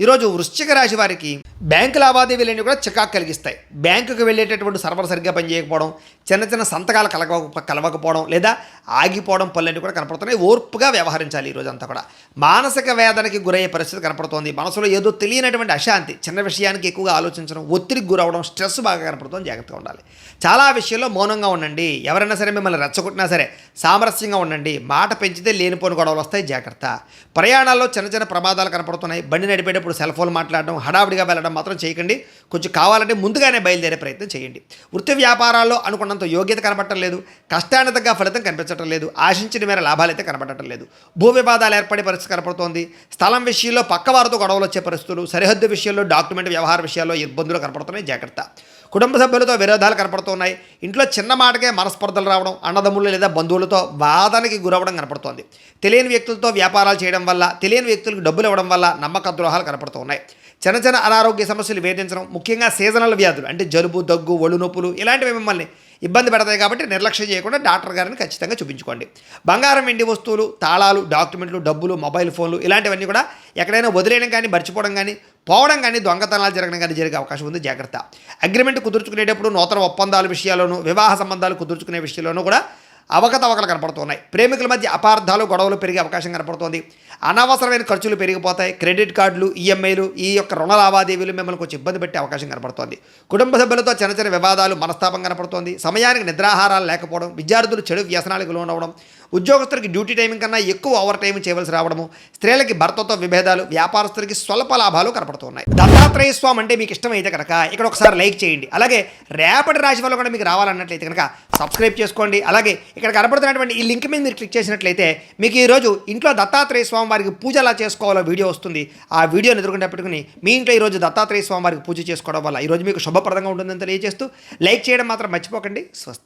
ఈరోజు వృశ్చిక రాశి వారికి బ్యాంకు లావాదేవీలన్నీ కూడా చికాకు కలిగిస్తాయి. బ్యాంకుకు వెళ్ళేటటువంటి సర్వర్ సరిగ్గా పనిచేయకపోవడం, చిన్న చిన్న సంతకాలు కలవకపోవడం లేదా ఆగిపోవడం పనులన్నీ కూడా కనపడుతున్నాయి. ఓర్పుగా వ్యవహరించాలి. ఈరోజు అంతా కూడా మానసిక వేదనకి గురయ్యే పరిస్థితి కనపడుతోంది. మనసులో ఏదో తెలియనటువంటి అశాంతి, చిన్న విషయానికి ఎక్కువగా ఆలోచించడం, ఒత్తిడికి గురవడం, స్ట్రెస్ బాగా కనపడుతుంది. జాగ్రత్తగా ఉండాలి. చాలా విషయాల్లో మౌనంగా ఉండండి. ఎవరైనా సరే మిమ్మల్ని రెచ్చగొట్టినా సరే సామరస్యంగా ఉండండి. మాట పెంచితే లేనిపోని గొడవలు వస్తాయి. జాగ్రత్త. ప్రయాణాల్లో చిన్న చిన్న ప్రమాదాలు కనపడుతున్నాయి. బండి నడిపేటప్పుడు సెల్ ఫోన్ మాట్లాడడం, హడావిడిగా వెళ్ళడం మాత్రం చేయకండి. కొంచెం కావాలంటే ముందుగానే బయలుదేరే ప్రయత్నం చేయండి. వృత్తి వ్యాపారాల్లో అనుకున్నంత యోగ్యత కనపడటం లేదు. కష్టానికి తగ్గ ఫలితం కనిపించడం లేదు. ఆశించిన మేర లాభాలు అయితే కనపడటం లేదు. భూ వివాదాలు ఏర్పడే పరిస్థితి కనపడుతోంది. స్థలం విషయంలో పక్కవారితో గొడవలు వచ్చే పరిస్థితులు, సరిహద్దు విషయంలో, డాక్యుమెంట్ వ్యవహార విషయాల్లో ఇబ్బందులు కనపడుతున్నాయి. జాగ్రత్త. కుటుంబ సభ్యులతో విరోధాలు కనపడుతున్నాయి. ఇంట్లో చిన్న మాటకే మనస్పర్ధలు రావడం, అన్నదమ్ములు లేదా బంధువులతో వాదనకి గురవడం కనపడుతోంది. తెలియని వ్యక్తులతో వ్యాపారాలు చేయడం వల్ల, తెలియని వ్యక్తులకు డబ్బులు ఇవ్వడం వల్ల నమ్మక ద్రోహాలు కనపడుతున్నాయి. చిన్న చిన్న అనారోగ్య సమస్యలు వేధించడం, ముఖ్యంగా సీజనల్ వ్యాధులు అంటే జలుబు, దగ్గు, ఒళ్ళు నొప్పులు ఇలాంటివి మిమ్మల్ని ఇబ్బంది పెడతాయి. కాబట్టి నిర్లక్ష్యం చేయకుండా డాక్టర్ గారిని ఖచ్చితంగా చూపించుకోండి. బంగారం, వెండి వస్తువులు, తాళాలు, డాక్యుమెంట్లు, డబ్బులు, మొబైల్ ఫోన్లు ఇలాంటివన్నీ కూడా ఎక్కడైనా వదిలేయడం కానీ, మర్చిపోవడం కానీ, పోవడం కానీ, దొంగతనాలు జరగడం కానీ జరిగే అవకాశం ఉంది. జాగ్రత్త. అగ్రిమెంట్ కుదుర్చుకునేటప్పుడు, నూతన ఒప్పందాల విషయాల్లోనూ, వివాహ సంబంధాలు కుదుర్చుకునే విషయంలోనూ కూడా అవకతవకలు కనపడుతున్నాయి. ప్రేమికుల మధ్య అపార్థాలు, గొడవలు పెరిగే అవకాశం కనపడుతోంది. అనవసరమైన ఖర్చులు పెరిగిపోతాయి. క్రెడిట్ కార్డులు, ఈఎంఐలు, ఈ యొక్క రుణ లావాదేవీలు మిమ్మల్ని కొంచెం ఇబ్బంది పెట్టే అవకాశం కనపడుతోంది. కుటుంబ సభ్యులతో చిన్న చిన్న వివాదాలు, మనస్తాపం కనపడుతోంది. సమయానికి నిద్రాహారాలు లేకపోవడం, విద్యార్థులు చెడు వ్యసనాలకు లోనవడం, ఉద్యోగస్తులకి డ్యూటీ టైమింగ్ కన్నా ఎక్కువ ఓవర్ టైం చేయవలసి రావడము, స్త్రీలకి భర్తతో విభేదాలు, వ్యాపారస్తులకి స్వల్ప లాభాలు కనపడుతున్నాయి. దత్తాత్రేయ స్వామి అంటే మీకు ఇష్టమైతే కనుక ఇక్కడ ఒకసారి లైక్ చేయండి. అలాగే రేపటి రాశి వల్ల కూడా మీకు రావాలన్నట్లయితే కనుక సబ్స్క్రైబ్ చేసుకోండి. అలాగే ఇక్కడ కనపడుతున్నటువంటి ఈ లింక్ మీద మీరు క్లిక్ చేసినట్లయితే మీకు ఈరోజు ఇంట్లో దత్తాత్రేయ స్వామి వారికి పూజ ఎలా చేసుకోవాలో వీడియో వస్తుంది. ఆ వీడియోని ఎదురుకుండా పెట్టుకుని మీ ఇంట్లో ఈరోజు దత్తాత్రేయ స్వామి వారికి పూజ చేసుకోవడం వల్ల ఈరోజు మీకు శుభప్రదంగా ఉంటుందని తెలియజేస్తూ లైక్ చేయడం మాత్రం మర్చిపోకండి. స్వస్తి.